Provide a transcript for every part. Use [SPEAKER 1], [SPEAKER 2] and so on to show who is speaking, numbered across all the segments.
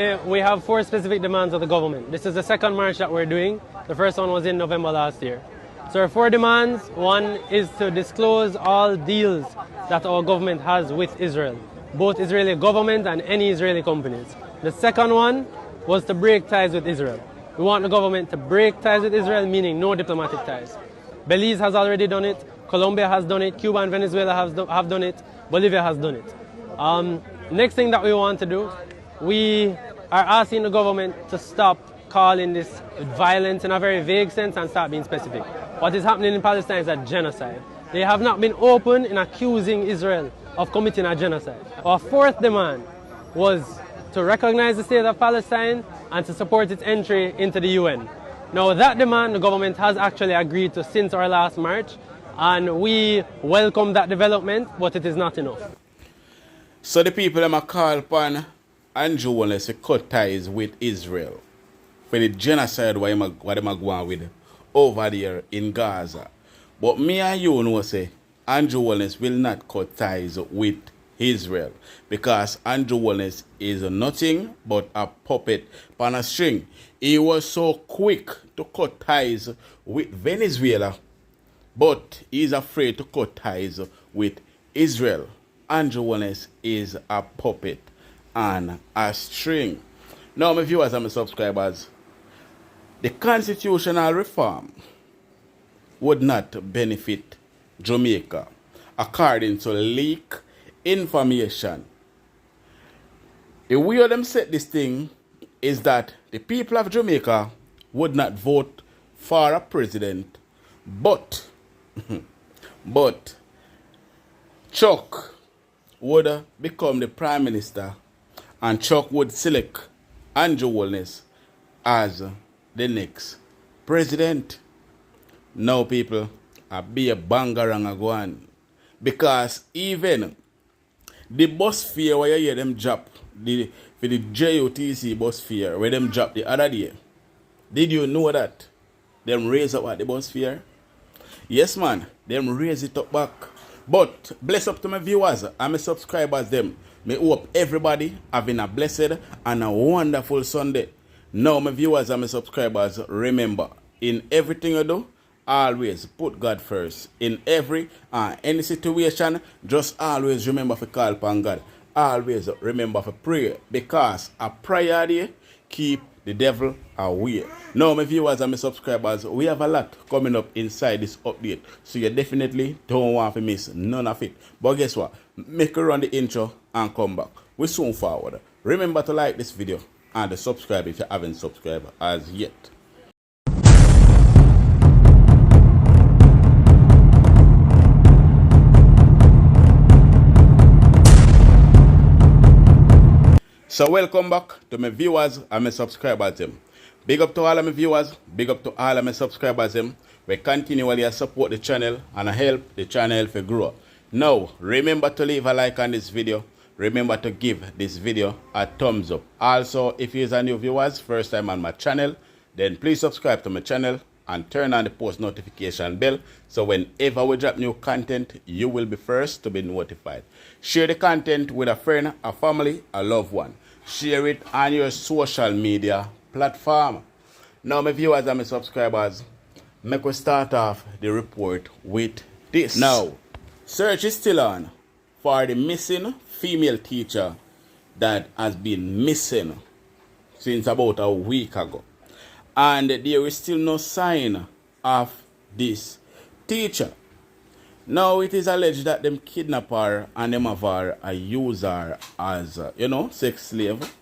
[SPEAKER 1] We have 4 specific demands of the government. This is the second march that we're doing. The first one was in November last year. So our 4 demands, one is to disclose all deals that our government has with Israel, both Israeli government and any Israeli companies. The second one was to break ties with Israel. We want the government to break ties with Israel, meaning no diplomatic ties. Belize has already done it, Colombia has done it, Cuba and Venezuela have done it, Bolivia has done it. Next thing that we want to do, we are asking the government to stop calling this violence in a very vague sense and start being specific. What is happening in Palestine is a genocide. They have not been open in accusing Israel of committing a genocide. Our 4th demand was to recognize the state of Palestine and to support its entry into the UN. Now that demand the government has actually agreed to since our last march, and we welcome that development, but it is not enough.
[SPEAKER 2] So the people them a call upon Andrew Holness to cut ties with Israel for the genocide what them a go on with over there in Gaza. But me and you know say Andrew Holness will not cut ties with Israel because Andrew Holness is nothing but a puppet on a string. He was so quick to cut ties with Venezuela, but he's afraid to cut ties with Israel. Andrew Holness is a puppet on a string. Now, my viewers and my subscribers, the constitutional reform would not benefit Jamaica, according to leak information. The way them set this thing is that the people of Jamaica would not vote for a president, but Chuck would become the prime minister, and Chuck would select Andrew Holness as the next president. Now, people, I be a bangarang a go on. Because even the bus fare where you hear them drop, for the JOTC bus fare where them drop the other day, did you know that? Them raise up at the bus fare? Yes, man, them raise it up back. But bless up to my viewers and my subscribers them. May hope everybody having a blessed and a wonderful Sunday. Now, my viewers and my subscribers, remember, in everything you do, always put God first. In every any situation, just always remember to call upon God. Always remember to pray, because a prayer day keep the devil away. Now, my viewers and my subscribers, we have a lot coming up inside this update, so you definitely don't want to miss none of it. But guess what? Make a run the intro and come back. We soon forward. Remember to like this video and to subscribe if you haven't subscribed as yet. So welcome back to my viewers and my subscribers them. Big up to all of my viewers, big up to all of my subscribers them. We continually support the channel and help the channel to grow. Now, remember to leave a like on this video. Remember to give this video a thumbs up. Also, if you're a new viewers, first time on my channel, then please subscribe to my channel and turn on the post notification bell, so whenever we drop new content, you will be first to be notified. Share the content with a friend, a family, a loved one. Share it on your social media platform. Now, my viewers and my subscribers, make we start off the report with this. Now, search is still on for the missing female teacher that has been missing since about a week ago. And there is still no sign of this teacher. Now it is alleged that them kidnap her and them have her use her as, sex slave.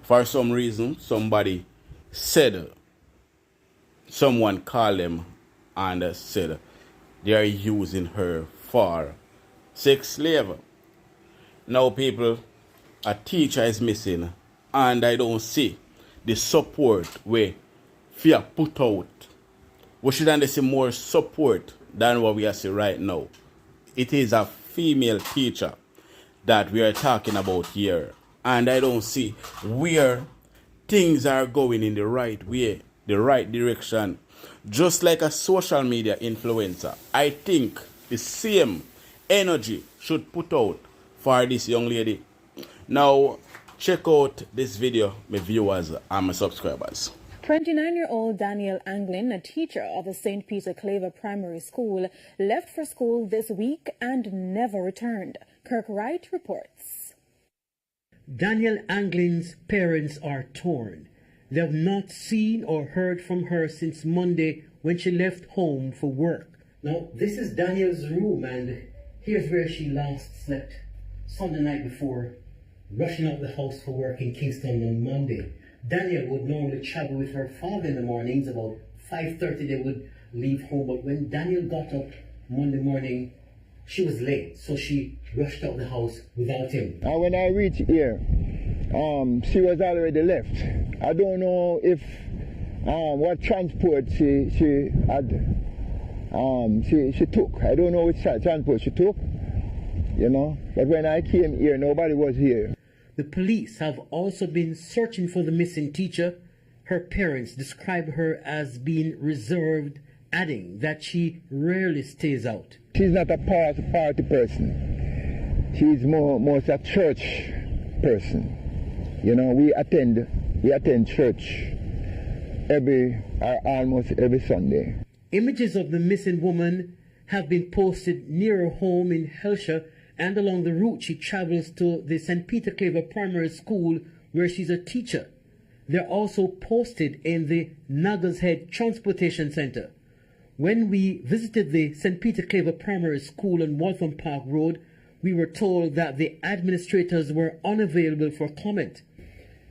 [SPEAKER 2] For some reason, somebody said, someone called them and said they are using her for sex slave. Now, people, a teacher is missing, and I don't see the support we fear put out. We should see more support than what we are seeing right now. It is a female teacher that we are talking about here, and I don't see where things are going in the right way, the right direction. Just like a social media influencer, I think the same energy should put out for this young lady. Now, check out this video, my viewers and my subscribers.
[SPEAKER 3] 29-year-old Daniel Anglin, a teacher of the St. Peter Claver Primary School, left for school this week and never returned. Kirk Wright reports.
[SPEAKER 4] Daniel Anglin's parents are torn. They have not seen or heard from her since Monday when she left home for work. Now, this is Daniel's room, and here's where she last slept Sunday night before rushing out the house for work in Kingston on Monday. Daniel would normally travel with her father in the mornings. About 5:30 they would leave home, but when Daniel got up Monday morning, she was late, so she rushed out the house without him.
[SPEAKER 5] When I reached here, she was already left. I don't know if what transport she had. She took. I don't know which transport she took. You know, but when I came here, nobody was here.
[SPEAKER 4] The police have also been searching for the missing teacher. Her parents describe her as being reserved, adding that she rarely stays out.
[SPEAKER 5] She's not a party person. She's more a church person. You know, we attend church almost every Sunday.
[SPEAKER 4] Images of the missing woman have been posted near her home in Helsha and along the route she travels to the St. Peter Claver Primary School, where she's a teacher. They're also posted in the Nagas Head Transportation Center. When we visited the St. Peter Claver Primary School on Waltham Park Road, we were told that the administrators were unavailable for comment.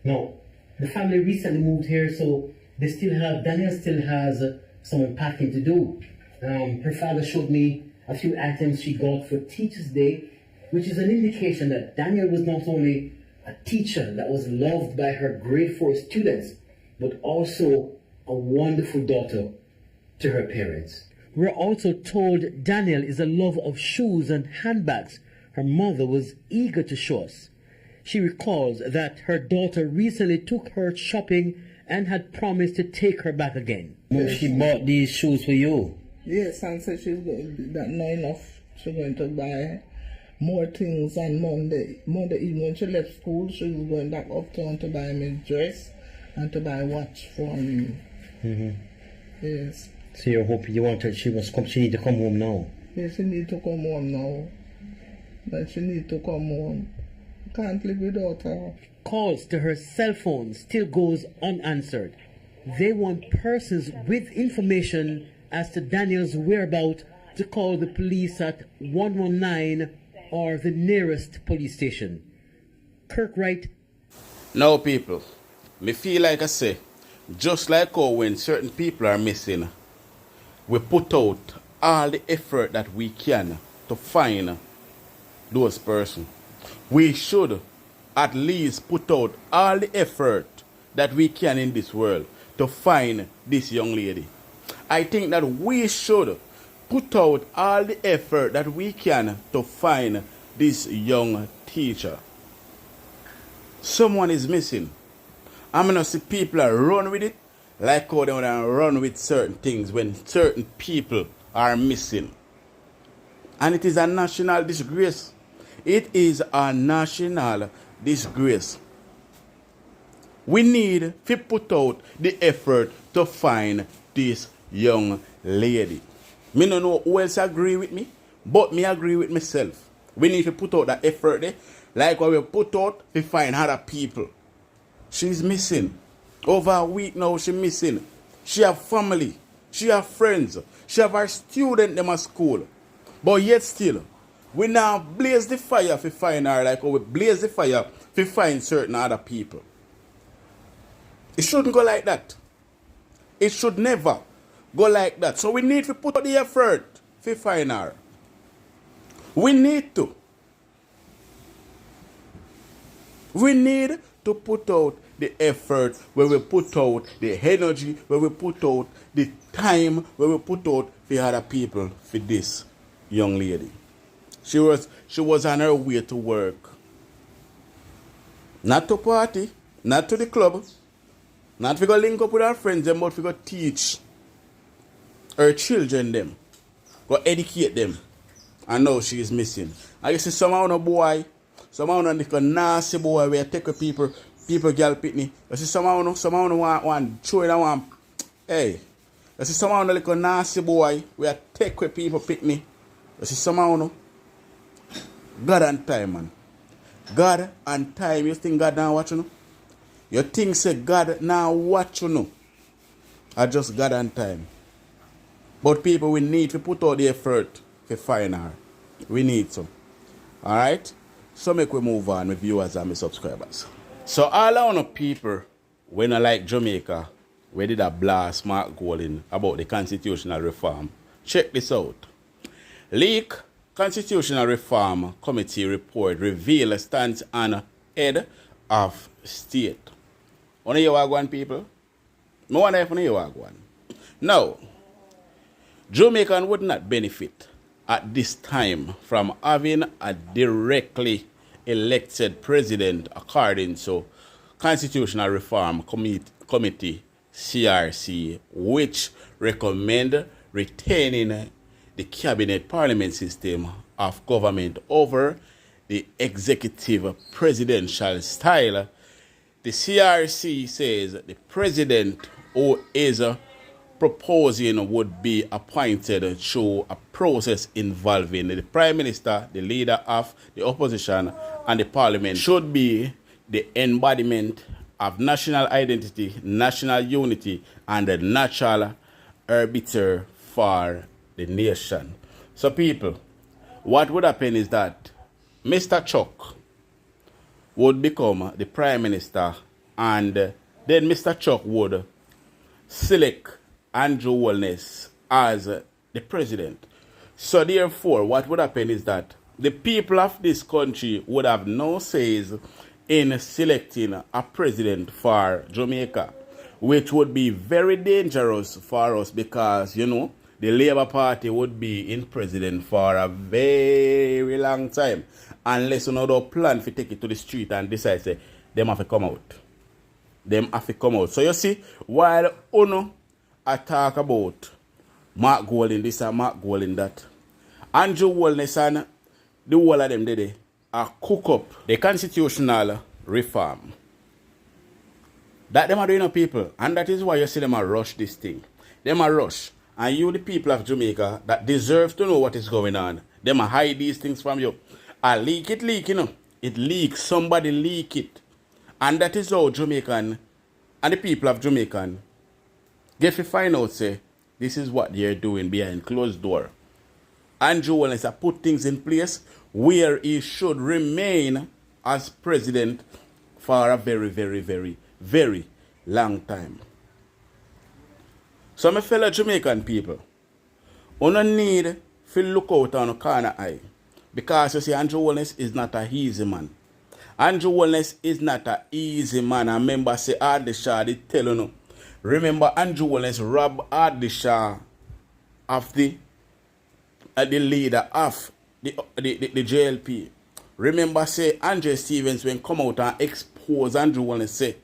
[SPEAKER 4] Now, the family recently moved here, so Daniel still has some unpacking to do. Her father showed me a few items she got for Teachers' Day, which is an indication that Daniel was not only a teacher that was loved by her grade 4 students, but also a wonderful daughter to her parents. We're also told Daniel is a lover of shoes and handbags. Her mother was eager to show us. She recalls that her daughter recently took her shopping and had promised to take her back again.
[SPEAKER 6] Yes.
[SPEAKER 4] She bought these shoes for you.
[SPEAKER 6] Yes, and so she's going, that not enough. She's going to buy more things on Monday. Monday evening when she left school, she was going back uptown to buy me dress and to buy watch for me. Yes.
[SPEAKER 4] So you hope she need to come home now?
[SPEAKER 6] Yes, she need to come home now. But she need to come home. Can't live without her.
[SPEAKER 4] Calls to her cell phone still goes unanswered. They want persons with information as to Daniel's whereabouts to call the police at 119 or the nearest police station. Kirk Wright.
[SPEAKER 2] Now people, me feel like I say, just like how when certain people are missing, we put out all the effort that we can to find those persons. We should at least put out all the effort that we can in this world to find this young lady. I think that we should put out all the effort that we can to find this young teacher. Someone is missing. I'm gonna see people run with it like how they wanna run with certain things when certain people are missing. And it is a national disgrace. It is a national disgrace. We need to put out the effort to find this young lady. Me don't know who else agree with me, but me agree with myself. We need to put out that effort there, like what we put out to find other people. She's missing. Over a week now she's missing. She have family, she have friends, she have her student them at school. But yet still, we now blaze the fire to find her like how we blaze the fire to find certain other people. It shouldn't go like that. It should never go like that. So we need to put out the effort to find her. We need to. We need to put out the effort, where we put out the energy, where we put out the time, where we put out for other people for this young lady. She was on her way to work. Not to party, not to the club, not to go link up with her friends, but to go teach her children them, go educate them. And now she is missing. I see some of the boy, Some of them like a nasty boy where take with people girl pitney. You see some of them want show that one. Hey. You see some of them like a nasty boy where take with people pitney. You see some of them. God and time, man. God and time. You think God now watch you know? You think say God now watch you know? Or just God and time. But people we need to put out the effort to find her. We need some. Alright? So make we move on with viewers and my subscribers. So all I know people when I like Jamaica, we did a blast Mark Golding about the constitutional reform. Check this out. Leak Constitutional Reform Committee report reveal stance on head of state. Wanna hear what one people? No one ever hear what one. Now, Jamaican would not benefit at this time from having a directly elected president according to Constitutional Reform Committee CRC, which recommend retaining the cabinet parliament system of government over the executive presidential style. The CRC says the president who is proposing would be appointed through a process involving the prime minister, the leader of the opposition, and the parliament should be the embodiment of national identity, national unity, and the natural arbiter for the nation. So people, what would happen is that Mr. Chuck would become the prime minister, and then Mr. Chuck would select Andrew Holness as the president. So therefore, what would happen is that the people of this country would have no says in selecting a president for Jamaica, which would be very dangerous for us because, you know, the Labour Party would be in president for a very long time unless another plan to take it to the street and decide say them have to come out. Them have to come out. So you see, while Uno I talk about Mark Golding this and Mark Golding that, Andrew Holness and the whole of them did cook up the constitutional reform. That them are doing people, and that is why you see them are rush this thing. Them are rush. And you, the people of Jamaica, that deserve to know what is going on, them hide these things from you. I leak, you know. It leaks. Somebody leak it. And that is how Jamaican and the people of Jamaican get to find out, say, this is what they're doing behind closed door. Andrew Holness has put things in place where he should remain as president for a very, very, very, very long time. So my fellow Jamaican people, you don't need to look out on a corner eye. Because you see, Andrew Holness is not a easy man. Andrew Holness is not an easy man. I remember say Ardisha, they tell you no. Remember Andrew Holness robbed Ardisha of the leader of the JLP. Remember say Andre Stevens when come out and expose Andrew Holness say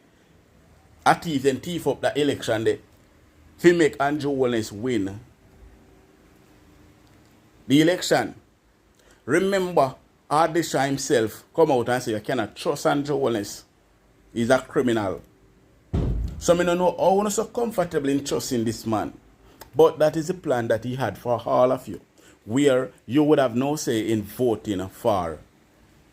[SPEAKER 2] a thief and thief up the election there. To make Andrew Holness win the election. Remember, Ardisha himself come out and say you cannot trust Andrew Holness. He's a criminal. So I don't know how I'm so comfortable in trusting this man. But that is the plan that he had for all of you. Where you would have no say in voting for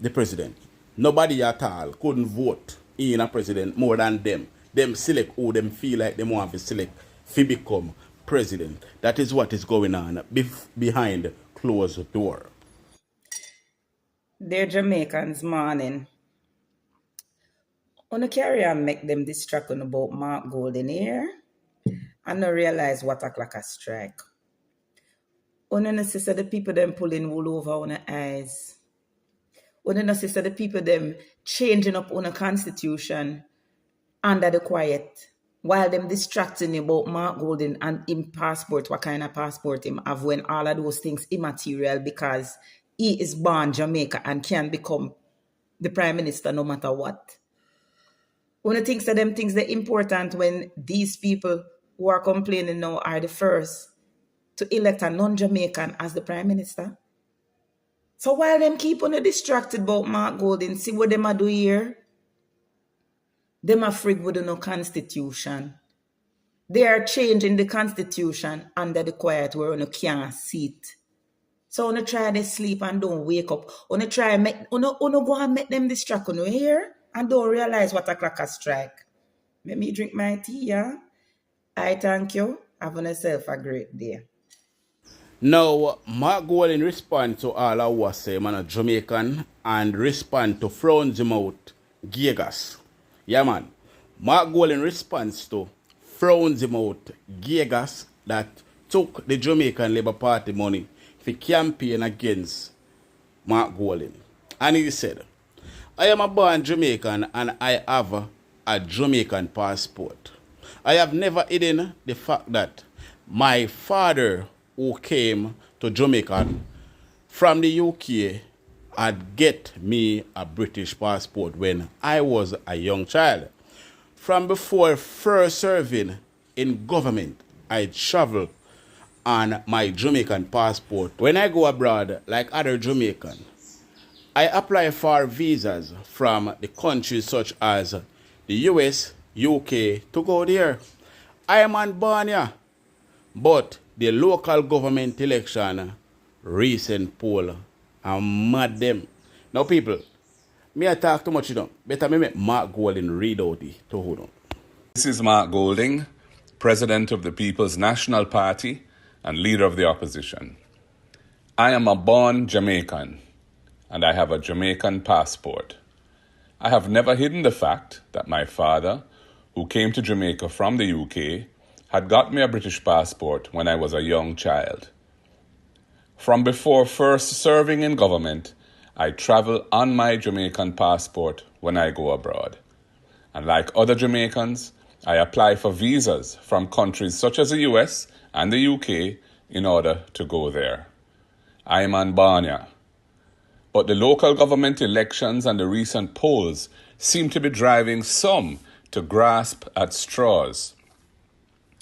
[SPEAKER 2] the president. Nobody at all couldn't vote in a president more than them. Them select who them feel like they want to select to become president. That is what is going on behind closed door.
[SPEAKER 7] Dear Jamaicans, morning. On the carry on make them distracted about Mark Golding here and not realize what a clock a strike. On the sister the people them pulling wool over on the eyes. On the sister the people them changing up on the constitution under the quiet. While them distracting about Mark Golding and him passport, what kind of passport him have when all of those things immaterial because he is born Jamaica and can become the prime minister no matter what. One of the things that them things that important when these people who are complaining now are the first to elect a non-Jamaican as the prime minister. So while them keep on distracted about Mark Golding, see what them a do here? Them a frig with no constitution. They are changing the constitution under the quiet where you can't see it. So you try to sleep and don't wake up. You try make you go and make them distract you here and don't realize what a clock a strike. Let me drink my tea, yeah? I thank you. Have yourself a great day.
[SPEAKER 2] Now, Mark Golding respond to all I was saying, man, a Jamaican, and respond to frowns him out, Vagas. Yeah, man. Mark Golding responds to frowns him out, Vagas, that took the Jamaican Labour Party money for campaign against Mark Golding. And he said, I am a born Jamaican and I have a Jamaican passport. I have never hidden the fact that my father, who came to Jamaica from the UK, had get me a British passport when I was a young child. From before first serving in government, I travel on my Jamaican passport. When I go abroad, like other Jamaicans, I apply for visas from the countries such as the US, UK to go there. I am unborn here, but the local government election recent poll and mad them. Now people, me I talk too much, Better me make Mark Golding read out it to hold on.
[SPEAKER 8] This is Mark Golding, President of the People's National Party and Leader of the Opposition. I am a born Jamaican and I have a Jamaican passport. I have never hidden the fact that my father, who came to Jamaica from the UK, had got me a British passport when I was a young child. From before first serving in government, I travel on my Jamaican passport when I go abroad. And like other Jamaicans, I apply for visas from countries such as the US and the UK in order to go there. I am unborn here. But the local government elections and the recent polls seem to be driving some to grasp at straws.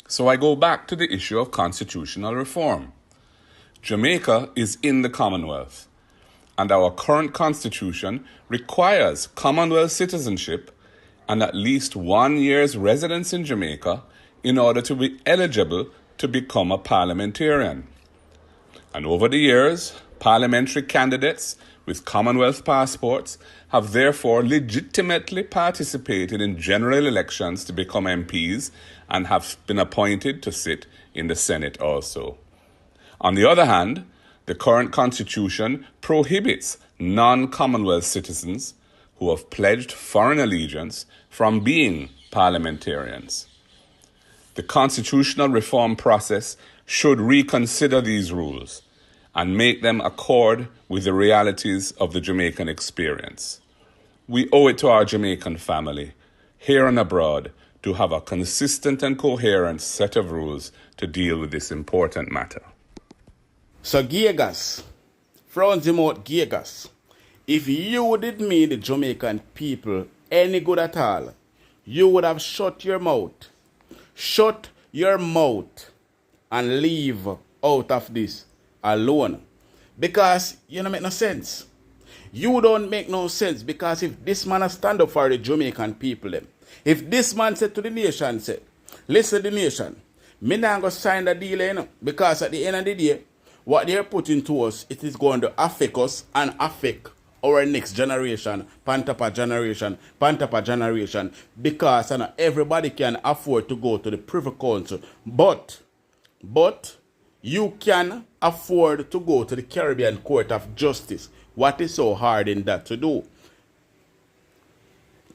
[SPEAKER 8] So I go back to the issue of constitutional reform. Jamaica is in the Commonwealth, and our current constitution requires Commonwealth citizenship and at least 1 year's residence in Jamaica in order to be eligible to become a parliamentarian. And over the years, parliamentary candidates with Commonwealth passports have therefore legitimately participated in general elections to become MPs and have been appointed to sit in the Senate also. On the other hand, the current constitution prohibits non-Commonwealth citizens who have pledged foreign allegiance from being parliamentarians. The constitutional reform process should reconsider these rules and make them accord with the realities of the Jamaican experience. We owe it to our Jamaican family, here and abroad, to have a consistent and coherent set of rules to deal with this important matter.
[SPEAKER 2] So Vagas, frowns him out Vagas. If you did mean the Jamaican people any good at all, you would have shut your mouth. Shut your mouth and leave out of this alone. Because you don't make no sense. You don't make no sense because if this man stand up for the Jamaican people, them, if this man said to the nation, said, listen the nation, me not going to sign the deal, because at the end of the day, what they're putting to us, it is going to affect us and affect our next generation, Pantapa generation, because everybody can afford to go to the Privy Council. But you can afford to go to the Caribbean Court of Justice. What is so hard in that to do?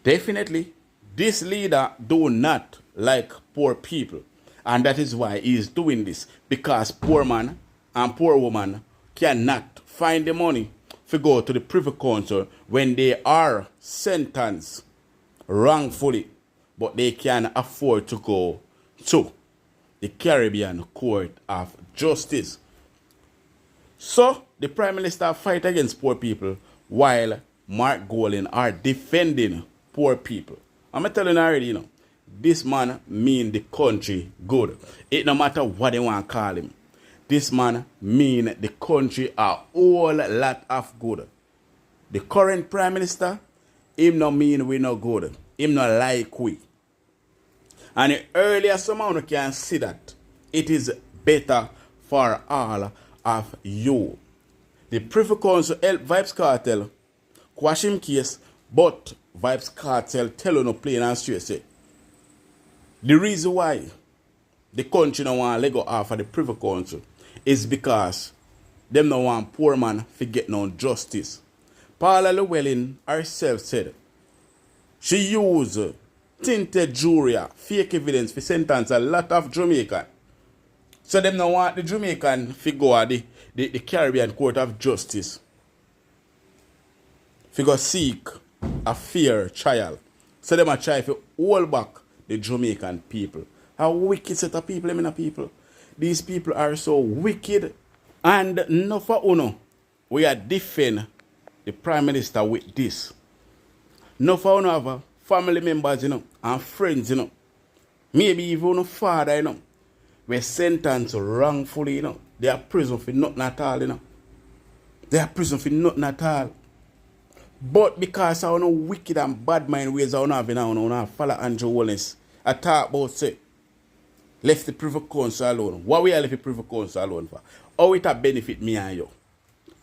[SPEAKER 2] Definitely, this leader do not like poor people. And that is why he is doing this. Because poor man and poor woman cannot find the money to go to the Privy Council when they are sentenced wrongfully. But they can afford to go to the Caribbean Court of Justice. So, the Prime Minister fight against poor people while Mark Golding are defending poor people. I'm telling you already, this man mean the country good. It no matter what they want to call him. this man mean the country a whole lot of good. The current Prime Minister, him no mean we no good. Him no like we. And earlier someone can see that it is better for all of you. The Privy Council help Vybz Kartel quash him case, but Vybz Kartel tell you no plain and straight say the reason why the country no want let go off of the Privy Council is because them no want poor man to get no justice. Paula Llewellyn herself said she used tinted jury, fake evidence to sentence a lot of Jamaican. So them no want the Jamaican to go at the Caribbean Court of Justice to go seek a fair trial. So them a try to hold back the Jamaican people. A wicked set of people, people. These people are so wicked. And no for uno, we are defend the Prime Minister with this. No for uno have family members, and friends, Maybe even a father, were sentenced wrongfully, They are prison for nothing at all, They are prison for nothing at all. But because I know wicked and bad mind ways I don't follow Andrew Holness. I talk about say left the Privy Council alone. What we are left the Privy Council alone for? How it benefit me and you?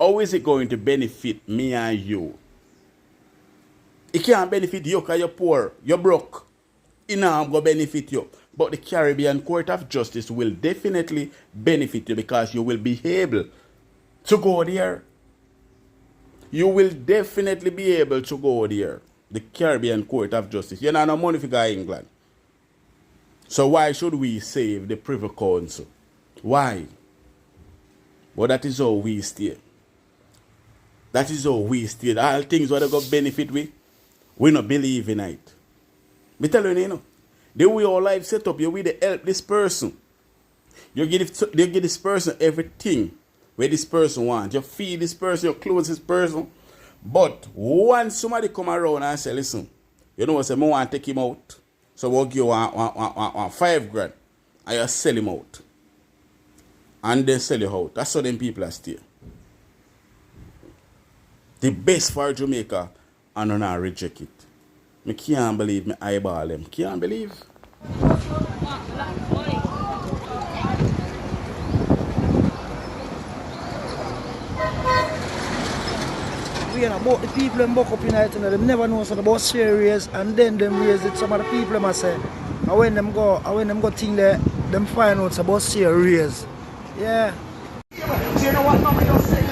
[SPEAKER 2] How is it going to benefit me and you? It can't benefit you because you're poor, you're broke. It not going to benefit you. But the Caribbean Court of Justice will definitely benefit you because you will be able to go there. You will definitely be able to go there. The Caribbean Court of Justice. You know no money for go England. So why should we save the Privy Council? Why? But that is how we stay. That is how we stay. All things what they got benefit we not believe in it. Me tell you, the way your life set up, you will help this person. You give this person everything where this person wants. You feed this person, you clothe this person. But once somebody come around and say, listen, you know what, I want to take him out. So we'll give you one 5 grand. And you sell him out. And then sell you out. That's how them people are still. The best for Jamaica, and I not reject it. I can't believe me eyeball them. Can't believe.
[SPEAKER 9] We about the people them buck up in it, them never know something about serious, and then them raise it. Some of the people them say, and when them go think that them find out about serious. Yeah. You know what mama just say?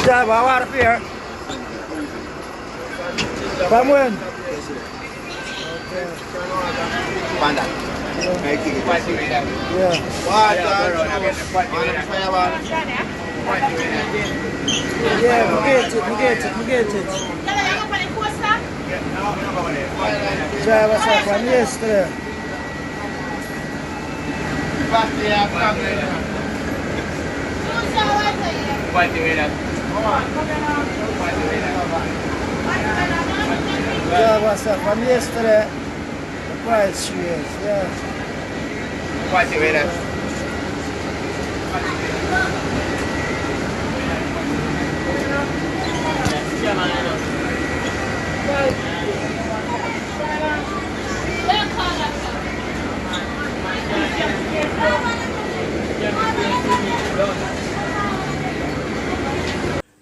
[SPEAKER 9] Driver, what up here? From when?
[SPEAKER 10] Panda.
[SPEAKER 9] Yeah. Yeah, we get it. Driver sir from yesterday. Driver sir from yesterday. The price she is, yeah.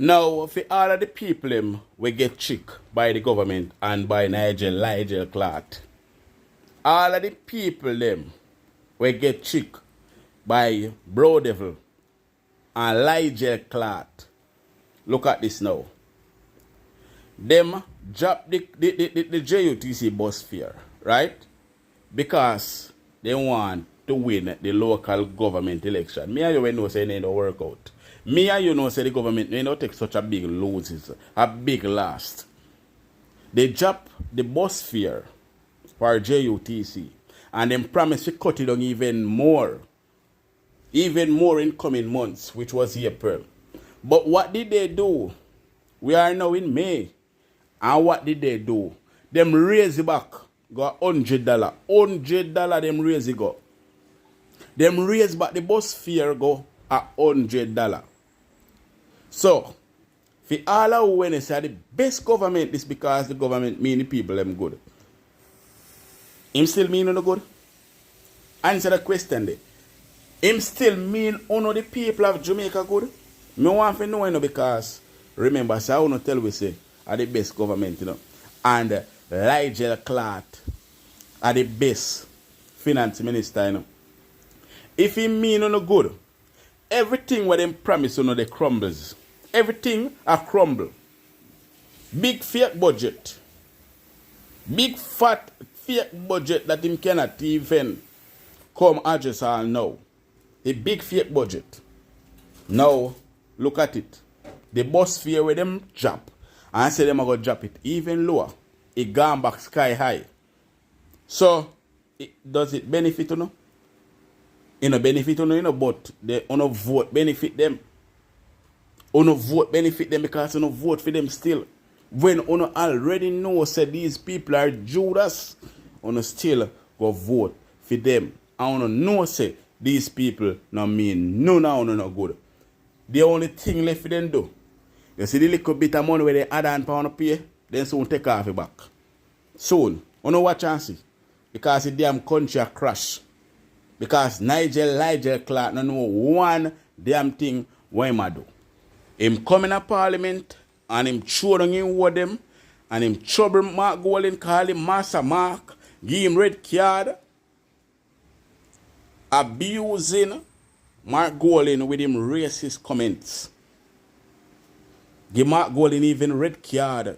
[SPEAKER 2] Now, for all of the people we get tricked by the government and by Nigel Clark. All of the people we get tricked by Bro Devil and Nigel Clark. Look at this now. Them drop the JUTC bus fare, right? Because they want to win the local government election. Me and you know say it don't work out. Me and you know say the government may not take such a big losses, a big loss. They drop the bus fare for JUTC and then promise to cut it down even more. Even more in coming months, which was April. But what did they do? We are now in May. And what did they do? Them raise it back. Got $100. $100 them raise it go. Them raise back the bus fare go at $100. So, for all of when they say the best government is because the government mean the people them good. Him still mean no good? Answer the question there. Him still mean only the people of Jamaica good? Me want to know because remember, so I want to tell we say are the best government, you know. And Nigel Clark are the best finance minister, you know. If he mean no good, everything what them promise you know they crumbles. Everything a crumble. Big fake budget. Big fat fake budget that him cannot even come address all now. A big fake budget. Now, look at it. The bus fare where them drop. And say them are going to drop it even lower. It gone back sky high. So, does it benefit you know? It no benefit you know, but they on vote benefit them. On vote benefit them because on vote for them still. When on already know say these people are Judas, on still go vote for them. And on know say these people no mean no good. The only thing left for them do, you see the little bit of money where they add on pound pay, then soon take off it back. Soon. You know what chance? Because the damn country crash. Because Nigel Clark no know one damn thing what him do. Him come in a parliament and him throwing in with them and him trouble Mark Golding, call him Master Mark, give him red card, abusing Mark Golding with him racist comments. Give Mark Golding even red card.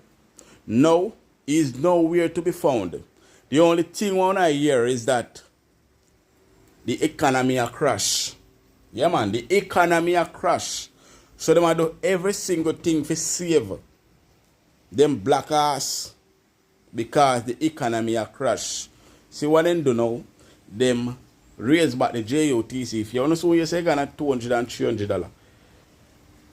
[SPEAKER 2] No, he's nowhere to be found. The only thing I hear is that the economy a crash. Yeah man, the economy a crash. So them a do every single thing for save them black ass because the economy a crash. See what them do now? Them raise back the JOTC. If you understand what you say, gonna $200 and $300.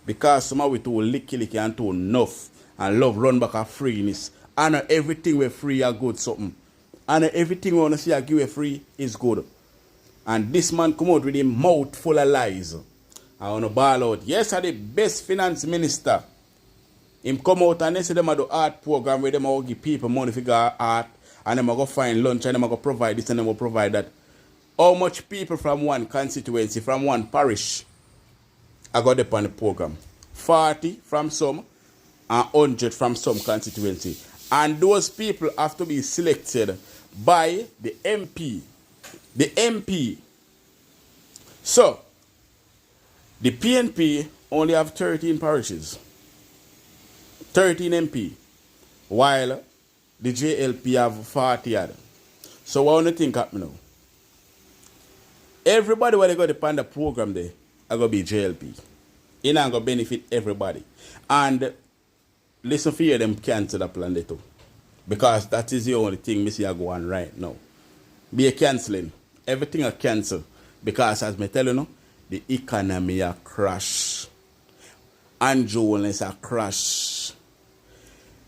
[SPEAKER 2] Because some of we too licky and too enough and love run back a freeness. And everything we free are good something. And everything we wanna see I give free is good. And this man come out with a mouth full of lies. I want to ball out. Yes, I'm the best finance minister. Him come out and they say them do art program where them will give people money for go art and them go find lunch and them go provide this and them will provide that. How much people from one constituency, from one parish, I got up on the program? 40 from some and 100 from some constituency. And those people have to be selected by the MP. The MP. So, the PNP only have 13 parishes. 13 MP. While the JLP have 40 other. So what do you think happen now? Everybody when they got the panda program there, I gonna be JLP. It not gonna benefit everybody. And listen for you them cancel the plan there too. Because that is the only thing me see I go on right now. Be a cancelling. Everything I cancel. Because as me tell you now, the economy a crash. Andrew Holness a crash.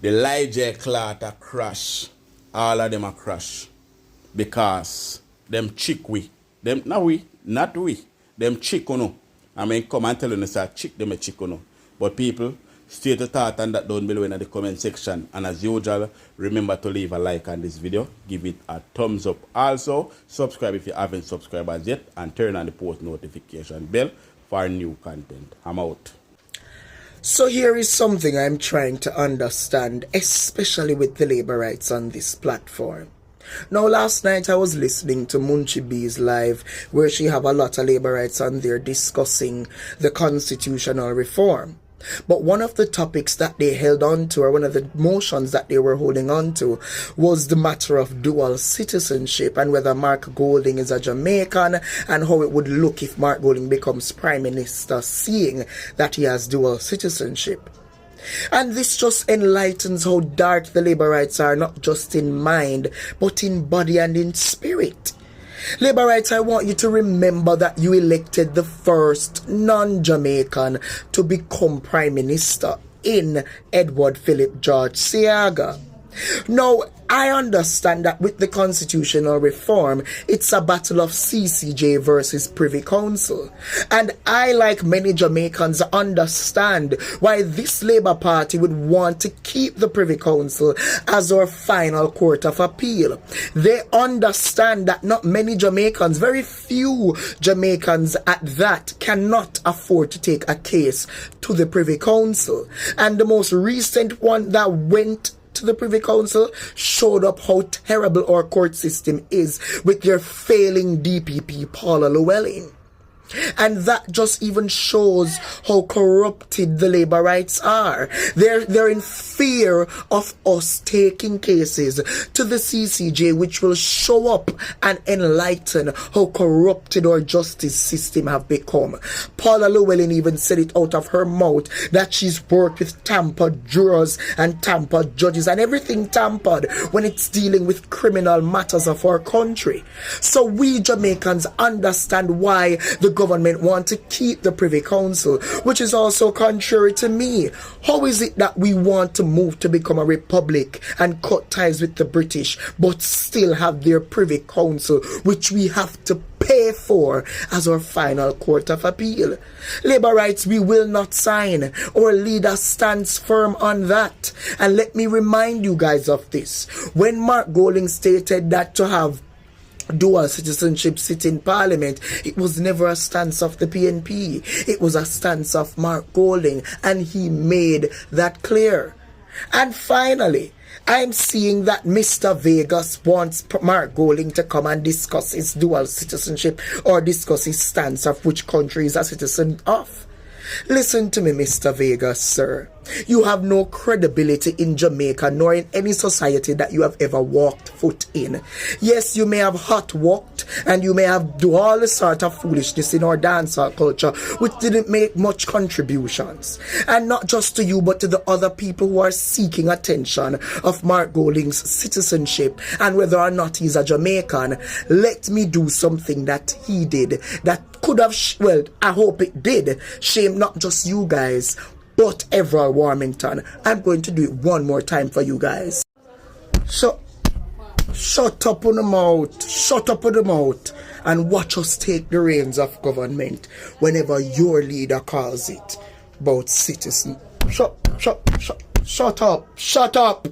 [SPEAKER 2] The Nigel Clark a crash. All of them a crash. Because them chick we. Them not we. Them chick no. I mean come and tell you say chick them a chick no. But people stay to thought and that down below in the comment section. And as usual, remember to leave a like on this video. Give it a thumbs up. Also, subscribe if you haven't subscribed as yet. And turn on the post notification bell for new content. I'm out.
[SPEAKER 9] So here is something I'm trying to understand, especially with the labor rights on this platform. Now last night I was listening to Munchi B's live where she have a lot of labor rights on there discussing the constitutional reform. But one of the topics that they held on to, or one of the motions that they were holding on to, was the matter of dual citizenship and whether Mark Golding is a Jamaican and how it would look if Mark Golding becomes Prime Minister, seeing that he has dual citizenship. And this just enlightens how dark the labor rights are, not just in mind, but in body and in spirit.
[SPEAKER 11] Labour Rights, I want you to remember that you elected the first non-Jamaican to become Prime Minister in Edward Philip George Seaga. Now, I understand that with the constitutional reform, it's a battle of CCJ versus Privy Council. And I, like many Jamaicans, understand why this Labour Party would want to keep the Privy Council as our final court of appeal. They understand that not many Jamaicans, very few Jamaicans at that, cannot afford to take a case to the Privy Council. And the most recent one that went to the Privy Council showed up how terrible our court system is with their failing DPP Paula Llewellyn. And that just even shows how corrupted the Labour Rights are. They're in fear of us taking cases to the CCJ, which will show up and enlighten how corrupted our justice system have become. Paula Llewellyn even said it out of her mouth that she's worked with tampered jurors and tampered judges and everything tampered when it's dealing with criminal matters of our country. So we Jamaicans understand why the government want to keep the Privy Council, which is also contrary to me. How is it that we want to move to become a republic and cut ties with the British, but still have their Privy Council, which we have to pay for as our final court of appeal? Labour Rights, we will not sign. Our leader stands firm on that. And let me remind you guys of this. When Mark Golding stated that to have dual citizenship sit in Parliament, it was never a stance of the PNP. It was a stance of Mark Golding, and he made that clear. And finally, I'm seeing that Mr. Vagas wants Mark Golding to come and discuss his dual citizenship or discuss his stance of which country is a citizen of. Listen to me, Mr. Vagas, sir. You have no credibility in Jamaica nor in any society that you have ever walked foot in. Yes, you may have hot walked and you may have do all the sort of foolishness in our dancehall culture which didn't make much contributions. And not just to you but to the other people who are seeking attention of Mark Golding's citizenship and whether or not he's a Jamaican. Let me do something that he did that could have, well, I hope it did, shame not just you guys, but Everall Warmington. I'm going to do it one more time for you guys. Shut up on the mouth. Shut up on the mouth. And watch us take the reins of government whenever your leader calls it about citizens. Shut up. Shut up.